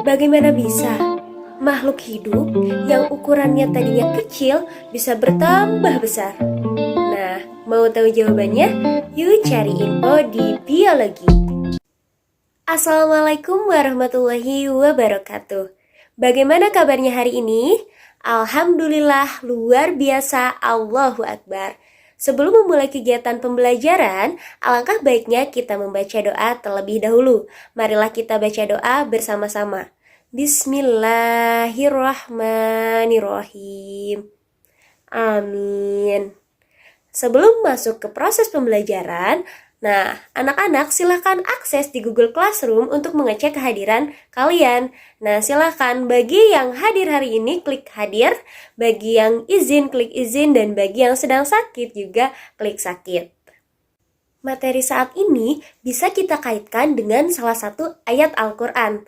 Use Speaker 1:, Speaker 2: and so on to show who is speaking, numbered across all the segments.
Speaker 1: Bagaimana bisa makhluk hidup yang ukurannya tadinya kecil bisa bertambah besar? Nah, mau tahu jawabannya? Yuk cari info di biologi. Assalamualaikum warahmatullahi wabarakatuh. Bagaimana kabarnya hari ini? Alhamdulillah luar biasa, Allahu Akbar. Sebelum memulai kegiatan pembelajaran, alangkah baiknya kita membaca doa terlebih dahulu. Marilah kita baca doa bersama-sama. Bismillahirrahmanirrahim. Amin. Sebelum masuk ke proses pembelajaran, anak-anak silahkan akses di Google Classroom untuk mengecek kehadiran kalian. Silahkan bagi yang hadir hari ini klik hadir, bagi yang izin klik izin, dan bagi yang sedang sakit juga klik sakit. Materi saat ini bisa kita kaitkan dengan salah satu ayat Al-Quran.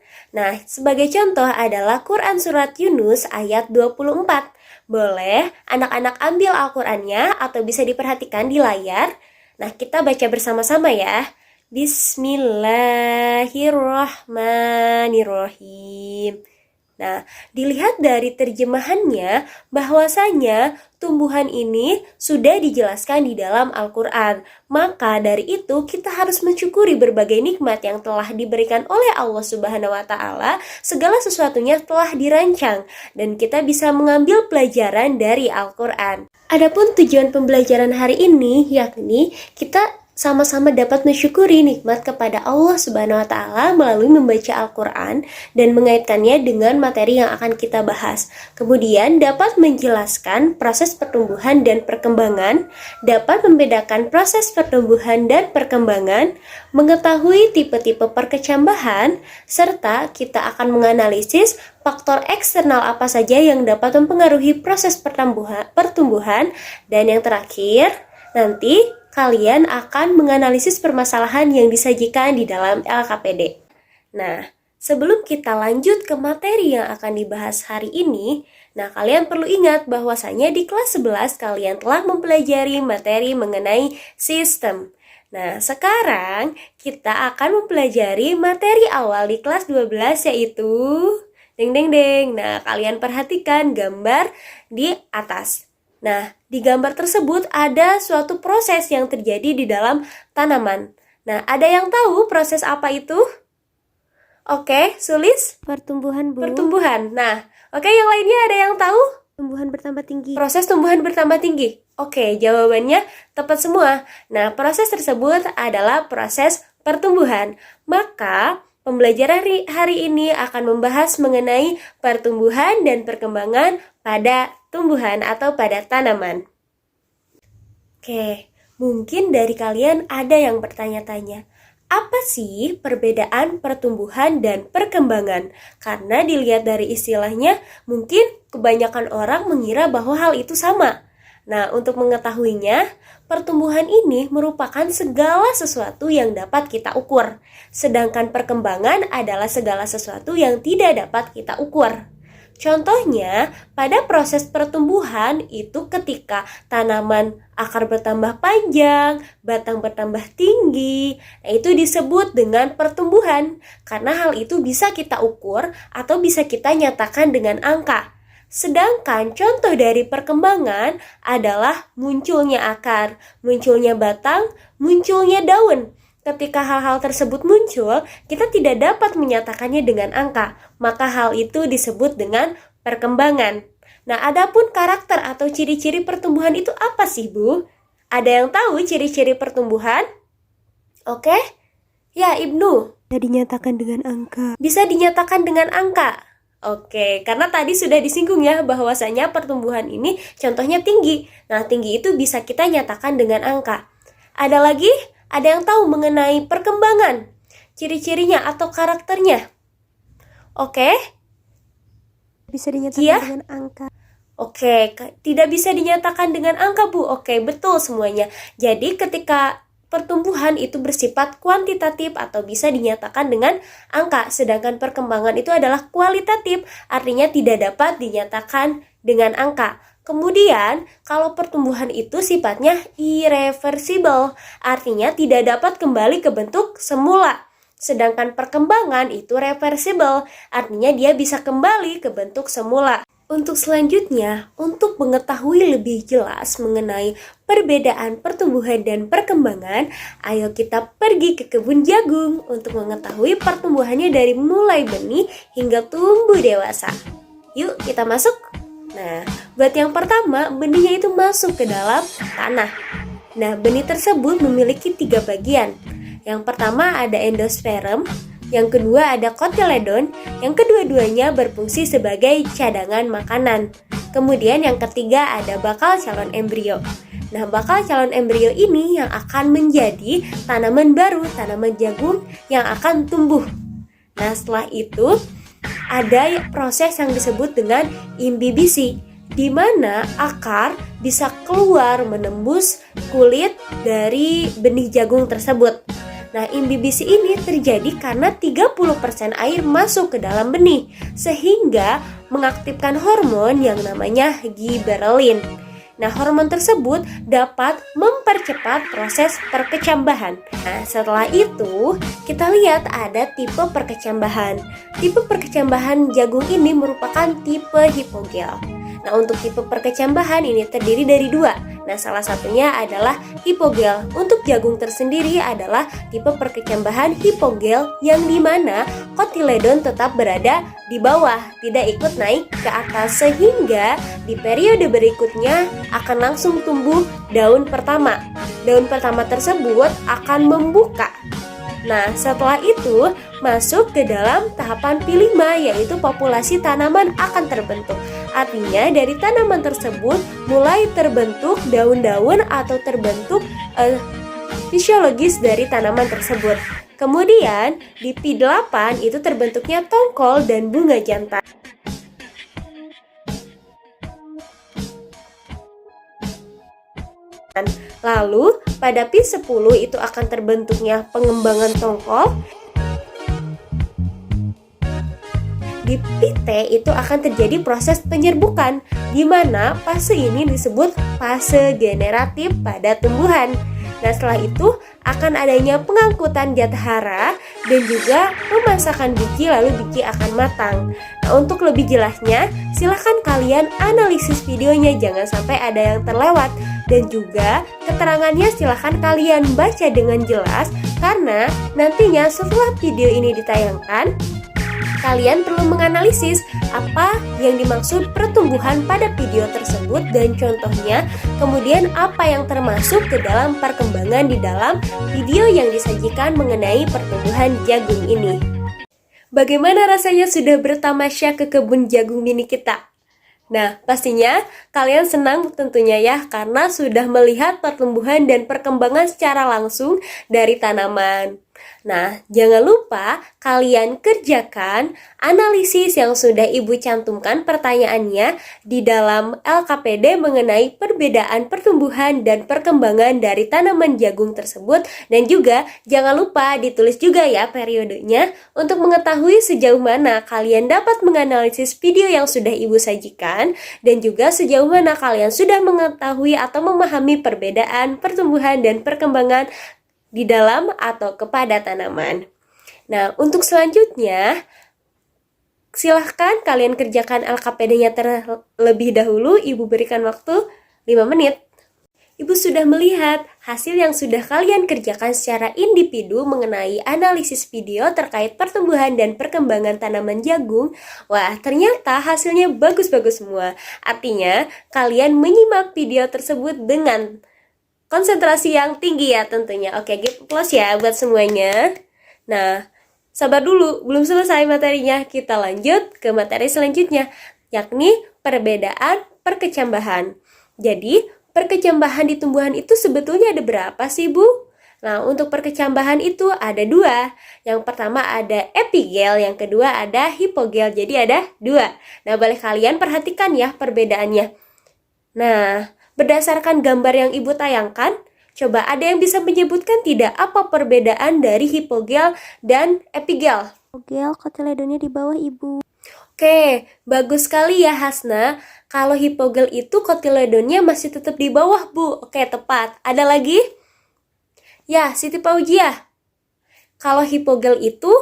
Speaker 1: Sebagai contoh adalah Quran Surat Yunus ayat 24. Boleh anak-anak ambil Al-Qurannya atau bisa diperhatikan di layar. Kita baca bersama-sama ya. Bismillahirrahmanirrahim. Dilihat dari terjemahannya bahwasanya tumbuhan ini sudah dijelaskan di dalam Al-Quran. Maka dari itu kita harus mensyukuri berbagai nikmat yang telah diberikan oleh Allah Subhanahu wa Ta'ala. Segala sesuatunya telah dirancang dan kita bisa mengambil pelajaran dari Al-Quran. Adapun tujuan pembelajaran hari ini yakni kita sama-sama dapat mensyukuri nikmat kepada Allah Subhanahu wa Ta'ala melalui membaca Al-Quran dan mengaitkannya dengan materi yang akan kita bahas. Kemudian dapat menjelaskan proses pertumbuhan dan perkembangan, dapat membedakan proses pertumbuhan dan perkembangan, mengetahui tipe-tipe perkecambahan, serta kita akan menganalisis faktor eksternal apa saja yang dapat mempengaruhi proses pertumbuhan, dan yang terakhir, nanti kalian akan menganalisis permasalahan yang disajikan di dalam LKPD. Sebelum kita lanjut ke materi yang akan dibahas hari ini, kalian perlu ingat bahwasanya di kelas 11 kalian telah mempelajari materi mengenai sistem. Sekarang kita akan mempelajari materi awal di kelas 12 yaitu kalian perhatikan gambar di atas. Di gambar tersebut ada suatu proses yang terjadi di dalam tanaman. Ada yang tahu proses apa itu? Oke, Sulis?
Speaker 2: Pertumbuhan, Bu.
Speaker 1: Pertumbuhan. Oke, yang lainnya ada yang tahu?
Speaker 2: Tumbuhan bertambah tinggi.
Speaker 1: Proses tumbuhan bertambah tinggi. Oke, jawabannya tepat semua. Proses tersebut adalah proses pertumbuhan. Maka pembelajaran hari ini akan membahas mengenai pertumbuhan dan perkembangan pada tumbuhan atau pada tanaman. Oke, mungkin dari kalian ada yang bertanya-tanya, apa sih perbedaan pertumbuhan dan perkembangan? Karena dilihat dari istilahnya, mungkin kebanyakan orang mengira bahwa hal itu sama. Untuk mengetahuinya, pertumbuhan ini merupakan segala sesuatu yang dapat kita ukur. Sedangkan perkembangan adalah segala sesuatu yang tidak dapat kita ukur. Contohnya, pada proses pertumbuhan itu ketika tanaman akar bertambah panjang, batang bertambah tinggi, itu disebut dengan pertumbuhan. Karena hal itu bisa kita ukur atau bisa kita nyatakan dengan angka. Sedangkan contoh dari perkembangan adalah munculnya akar, munculnya batang, munculnya daun. Ketika hal-hal tersebut muncul, kita tidak dapat menyatakannya dengan angka, maka hal itu disebut dengan perkembangan. Adapun karakter atau ciri-ciri pertumbuhan itu apa sih, Bu? Ada yang tahu ciri-ciri pertumbuhan? Oke? Ya, Ibnu.
Speaker 2: Bisa dinyatakan dengan angka.
Speaker 1: Bisa dinyatakan dengan angka. Oke, karena tadi sudah disinggung ya bahwasanya pertumbuhan ini contohnya tinggi. Tinggi itu bisa kita nyatakan dengan angka. Ada lagi? Ada yang tahu mengenai perkembangan, ciri-cirinya atau karakternya? Oke?
Speaker 2: Bisa dinyatakan dengan angka.
Speaker 1: Oke, tidak bisa dinyatakan dengan angka, Bu. Oke, betul semuanya. Jadi ketika pertumbuhan itu bersifat kuantitatif atau bisa dinyatakan dengan angka, sedangkan perkembangan itu adalah kualitatif, artinya tidak dapat dinyatakan dengan angka. Kemudian, kalau pertumbuhan itu sifatnya irreversible, artinya tidak dapat kembali ke bentuk semula. Sedangkan perkembangan itu reversible, artinya dia bisa kembali ke bentuk semula. Untuk selanjutnya, untuk mengetahui lebih jelas mengenai perbedaan pertumbuhan dan perkembangan, ayo kita pergi ke kebun jagung untuk mengetahui pertumbuhannya dari mulai benih hingga tumbuh dewasa. Yuk kita masuk. Nah, buat yang pertama, benihnya itu masuk ke dalam tanah. Nah, benih tersebut memiliki 3 bagian. Yang pertama ada endosperm, yang kedua ada kotiledon, yang kedua-duanya berfungsi sebagai cadangan makanan. Kemudian yang ketiga ada bakal calon embrio. Nah, bakal calon embrio ini yang akan menjadi tanaman baru, tanaman jagung yang akan tumbuh. Nah, setelah itu ada proses yang disebut dengan imbibisi, di mana akar bisa keluar menembus kulit dari benih jagung tersebut. Nah, imbibisi ini terjadi karena 30% air masuk ke dalam benih, sehingga mengaktifkan hormon yang namanya giberelin. Nah, hormon tersebut dapat mempercepat proses perkecambahan. Nah, setelah itu, kita lihat ada tipe perkecambahan. Tipe perkecambahan jagung ini merupakan tipe hipogel. Nah, untuk tipe perkecambahan ini terdiri dari 2. Nah, salah satunya adalah hipogel. Untuk jagung tersendiri adalah tipe perkecambahan hipogel yang dimana kotiledon tetap berada di bawah, tidak ikut naik ke atas, sehingga di periode berikutnya akan langsung tumbuh daun pertama. Daun pertama tersebut akan membuka. Nah, setelah itu masuk ke dalam tahapan P5, yaitu populasi tanaman akan terbentuk. Artinya dari tanaman tersebut mulai terbentuk daun-daun atau terbentuk fisiologis dari tanaman tersebut. Kemudian di P8 itu terbentuknya tongkol dan bunga jantan. Lalu pada P10 itu akan terbentuknya pengembangan tongkol. Di PT itu akan terjadi proses penyerbukan, di mana fase ini disebut fase generatif pada tumbuhan. Nah, setelah itu akan adanya pengangkutan zat hara dan juga pemasakan biji, lalu biji akan matang. Nah, untuk lebih jelasnya, silahkan kalian analisis videonya, jangan sampai ada yang terlewat. Dan juga keterangannya silahkan kalian baca dengan jelas, karena nantinya setelah video ini ditayangkan, kalian perlu menganalisis apa yang dimaksud pertumbuhan pada video tersebut dan contohnya, kemudian apa yang termasuk ke dalam perkembangan di dalam video yang disajikan mengenai pertumbuhan jagung ini. Bagaimana rasanya sudah bertamasya ke kebun jagung mini kita? Nah, pastinya kalian senang tentunya ya, karena sudah melihat pertumbuhan dan perkembangan secara langsung dari tanaman. Nah, jangan lupa kalian kerjakan analisis yang sudah Ibu cantumkan pertanyaannya di dalam LKPD mengenai perbedaan pertumbuhan dan perkembangan dari tanaman jagung tersebut. Dan juga jangan lupa ditulis juga ya periodenya untuk mengetahui sejauh mana kalian dapat menganalisis video yang sudah Ibu sajikan, dan juga sejauh mana kalian sudah mengetahui atau memahami perbedaan pertumbuhan dan perkembangan di dalam atau kepada tanaman. Nah, untuk selanjutnya, silahkan kalian kerjakan LKPD-nya terlebih dahulu. Ibu berikan waktu 5 menit. Ibu sudah melihat hasil yang sudah kalian kerjakan secara individu mengenai analisis video terkait pertumbuhan dan perkembangan tanaman jagung. Wah, ternyata hasilnya bagus-bagus semua. Artinya, kalian menyimak video tersebut dengan konsentrasi yang tinggi ya tentunya. Oke, give applause ya buat semuanya. Nah, sabar dulu, belum selesai materinya. Kita lanjut ke materi selanjutnya, yakni perbedaan perkecambahan. Jadi, perkecambahan di tumbuhan itu sebetulnya ada berapa sih, Bu? Nah, untuk perkecambahan itu ada 2. Yang pertama ada epigel, yang kedua ada hipogel. Jadi ada 2. Nah, boleh kalian perhatikan ya perbedaannya. Nah, berdasarkan gambar yang Ibu tayangkan, coba ada yang bisa menyebutkan tidak apa perbedaan dari hipogel dan epigel?
Speaker 2: Hipogel kotiledonnya di bawah, Ibu.
Speaker 1: Oke, bagus sekali ya Hasna. Kalau hipogel itu kotiledonnya masih tetap di bawah, Bu. Oke, tepat. Ada lagi? Ya, Siti Paujia. Kalau hipogel itu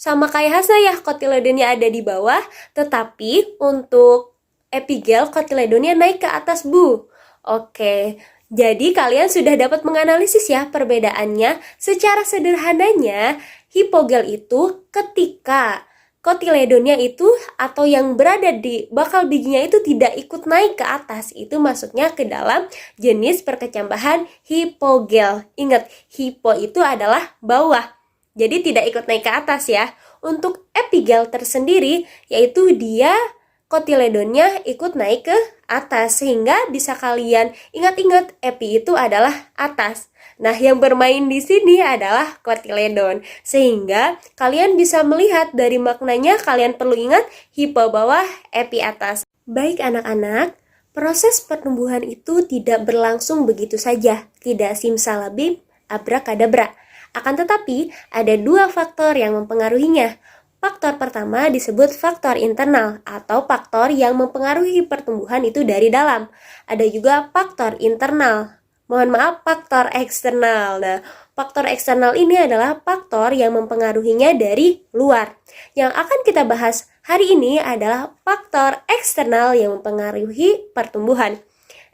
Speaker 1: sama kayak Hasa ya, kotiledonnya ada di bawah, tetapi untuk epigel kotiledonnya naik ke atas, Bu. Oke, jadi kalian sudah dapat menganalisis ya perbedaannya. Secara sederhananya, hipogel itu ketika kotiledonnya itu atau yang berada di bakal bijinya itu tidak ikut naik ke atas, itu masuknya ke dalam jenis perkecambahan hipogel. Ingat, hipo itu adalah bawah, jadi tidak ikut naik ke atas ya. Untuk epigel tersendiri, yaitu dia kotiledonnya ikut naik ke atas, sehingga bisa kalian ingat-ingat epi itu adalah atas. Nah, yang bermain di sini adalah kotiledon, sehingga kalian bisa melihat dari maknanya. Kalian perlu ingat hipo bawah, epi atas. Baik anak-anak, proses pertumbuhan itu tidak berlangsung begitu saja, tidak simsalabim, abrakadabra. Akan tetapi, ada dua faktor yang mempengaruhinya. Faktor pertama disebut faktor internal atau faktor yang mempengaruhi pertumbuhan itu dari dalam. Ada juga faktor internal. Mohon maaf, faktor eksternal. Nah, faktor eksternal ini adalah faktor yang mempengaruhinya dari luar. Yang akan kita bahas hari ini adalah faktor eksternal yang mempengaruhi pertumbuhan.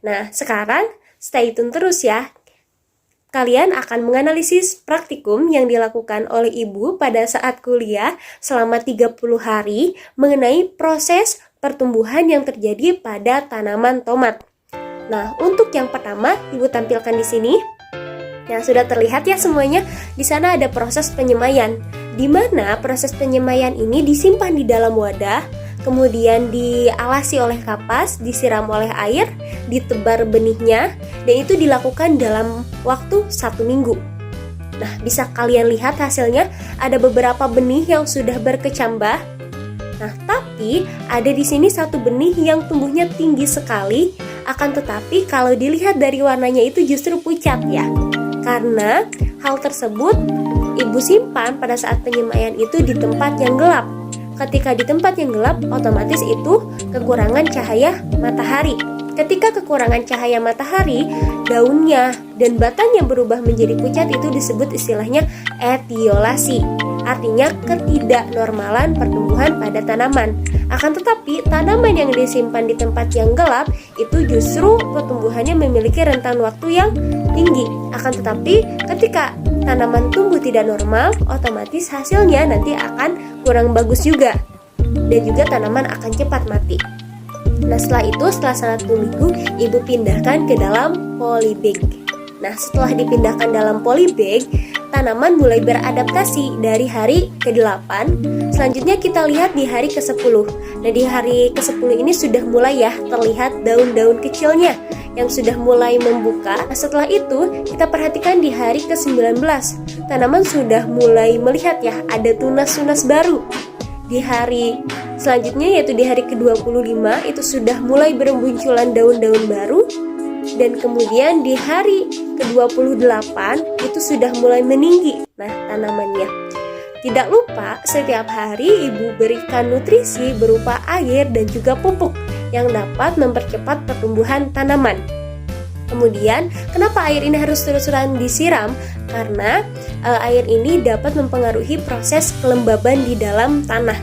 Speaker 1: Nah, sekarang stay tune terus ya. Kalian akan menganalisis praktikum yang dilakukan oleh Ibu pada saat kuliah selama 30 hari mengenai proses pertumbuhan yang terjadi pada tanaman tomat. Nah, untuk yang pertama, Ibu tampilkan di sini. Nah, sudah terlihat ya semuanya. Di sana ada proses penyemaian, di mana proses penyemaian ini disimpan di dalam wadah, kemudian dialasi oleh kapas, disiram oleh air, ditebar benihnya, dan itu dilakukan dalam waktu 1 minggu. Nah, bisa kalian lihat hasilnya, ada beberapa benih yang sudah berkecambah. Nah, tapi ada di sini satu benih yang tumbuhnya tinggi sekali, akan tetapi kalau dilihat dari warnanya itu justru pucat ya. Karena hal tersebut Ibu simpan pada saat penyemaian itu di tempat yang gelap. Ketika di tempat yang gelap, otomatis itu kekurangan cahaya matahari. Ketika kekurangan cahaya matahari, daunnya dan batangnya berubah menjadi pucat, itu disebut istilahnya etiolasi. Artinya ketidaknormalan pertumbuhan pada tanaman. Akan tetapi, tanaman yang disimpan di tempat yang gelap itu justru pertumbuhannya memiliki rentan waktu yang tinggi. Akan tetapi, ketika tanaman tumbuh tidak normal, otomatis hasilnya nanti akan kurang bagus juga. Dan juga tanaman akan cepat mati. Nah, setelah itu, setelah 1 minggu, Ibu pindahkan ke dalam polybag. Nah, setelah dipindahkan dalam polybag, tanaman mulai beradaptasi dari hari ke-8. Selanjutnya kita lihat di hari ke-10. Nah, di hari ke-10 ini sudah mulai ya terlihat daun-daun kecilnya yang sudah mulai membuka. Nah, setelah itu kita perhatikan di hari ke-19. Tanaman sudah mulai melihat ya ada tunas-tunas baru. Di hari selanjutnya yaitu di hari ke-25 itu sudah mulai bermunculan daun-daun baru. Dan kemudian di hari ke-28 itu sudah mulai meninggi. Nah, tanamannya. Tidak lupa setiap hari Ibu berikan nutrisi berupa air dan juga pupuk yang dapat mempercepat pertumbuhan tanaman. Kemudian, kenapa air ini harus terus-terusan disiram? Karena air ini dapat mempengaruhi proses kelembaban di dalam tanah.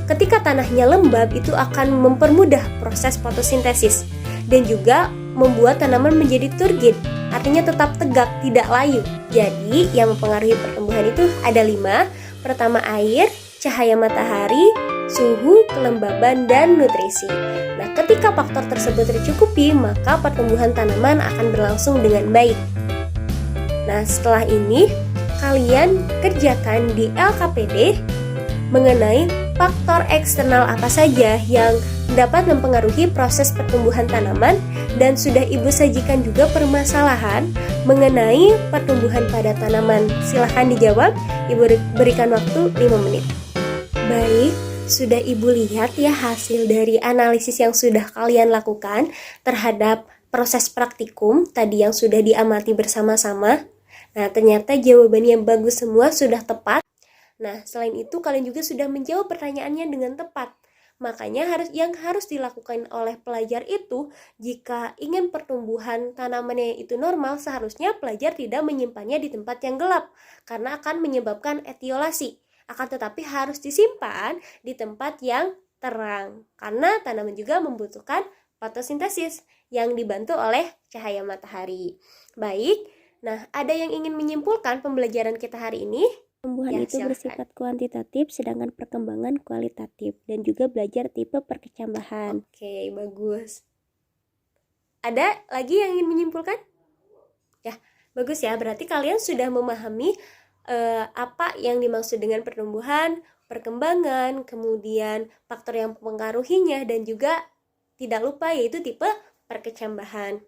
Speaker 1: Ketika tanahnya lembab, itu akan mempermudah proses fotosintesis dan juga membuat tanaman menjadi turgid, artinya tetap tegak, tidak layu. Jadi, yang mempengaruhi pertumbuhan itu ada 5. Pertama, air, cahaya matahari, suhu, kelembaban, dan nutrisi. Nah, ketika faktor tersebut tercukupi, maka pertumbuhan tanaman akan berlangsung dengan baik. Nah, setelah ini, kalian kerjakan di LKPD mengenai faktor eksternal apa saja yang dapat mempengaruhi proses pertumbuhan tanaman, dan sudah Ibu sajikan juga permasalahan mengenai pertumbuhan pada tanaman. Silahkan dijawab, Ibu berikan waktu 5 menit. Baik, sudah Ibu lihat ya hasil dari analisis yang sudah kalian lakukan terhadap proses praktikum tadi yang sudah diamati bersama-sama. Nah, ternyata jawabannya yang bagus semua, sudah tepat. Nah, selain itu kalian juga sudah menjawab pertanyaannya dengan tepat. Makanya yang harus dilakukan oleh pelajar itu, jika ingin pertumbuhan tanamannya itu normal, seharusnya pelajar tidak menyimpannya di tempat yang gelap karena akan menyebabkan etiolasi. Akan tetapi harus disimpan di tempat yang terang karena tanaman juga membutuhkan fotosintesis yang dibantu oleh cahaya matahari. Baik, nah ada yang ingin menyimpulkan pembelajaran kita hari ini?
Speaker 2: Pertumbuhan
Speaker 1: Ya,
Speaker 2: itu
Speaker 1: silakan.
Speaker 2: bersifat kuantitatif, sedangkan perkembangan kualitatif, dan juga belajar tipe perkecambahan.
Speaker 1: Oke, bagus. Ada lagi yang ingin menyimpulkan? Ya, bagus ya. Berarti kalian sudah memahami apa yang dimaksud dengan pertumbuhan, perkembangan, kemudian faktor yang mempengaruhinya, dan juga tidak lupa yaitu tipe perkecambahan.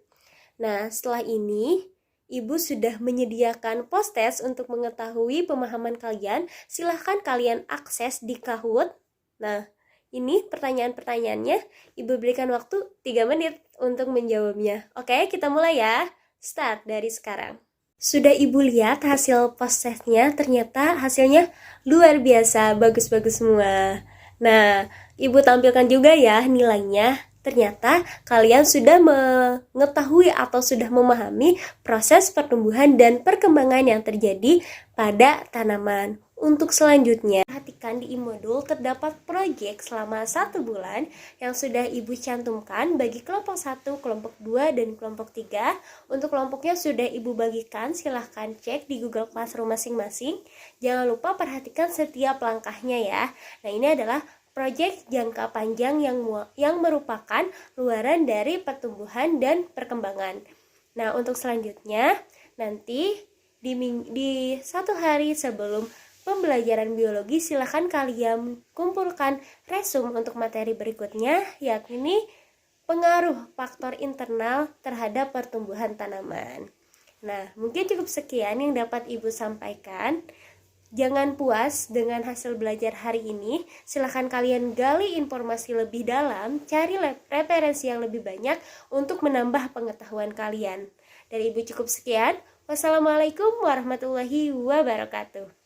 Speaker 1: Nah, setelah ini Ibu sudah menyediakan post-test untuk mengetahui pemahaman kalian. Silahkan kalian akses di Kahoot. Nah, ini pertanyaan-pertanyaannya. Ibu berikan waktu 3 menit untuk menjawabnya. Oke, kita mulai ya. Start dari sekarang. Sudah Ibu lihat hasil post-testnya? Ternyata hasilnya luar biasa, bagus-bagus semua. Nah, Ibu tampilkan juga ya nilainya. Ternyata kalian sudah mengetahui atau sudah memahami proses pertumbuhan dan perkembangan yang terjadi pada tanaman. Untuk selanjutnya, perhatikan di e-modul terdapat proyek selama 1 bulan yang sudah Ibu cantumkan bagi kelompok 1, kelompok 2, dan kelompok 3. Untuk kelompoknya sudah Ibu bagikan, silahkan cek di Google Classroom masing-masing. Jangan lupa perhatikan setiap langkahnya ya. Nah, ini adalah proyek jangka panjang yang merupakan luaran dari pertumbuhan dan perkembangan. Nah, untuk selanjutnya, nanti di 1 hari sebelum pembelajaran biologi, silahkan kalian kumpulkan resume untuk materi berikutnya, yakni pengaruh faktor internal terhadap pertumbuhan tanaman. Nah, mungkin cukup sekian yang dapat Ibu sampaikan. Jangan puas dengan hasil belajar hari ini. Silahkan kalian gali informasi lebih dalam, cari referensi yang lebih banyak untuk menambah pengetahuan kalian. Dari Ibu cukup sekian. Wassalamualaikum warahmatullahi wabarakatuh.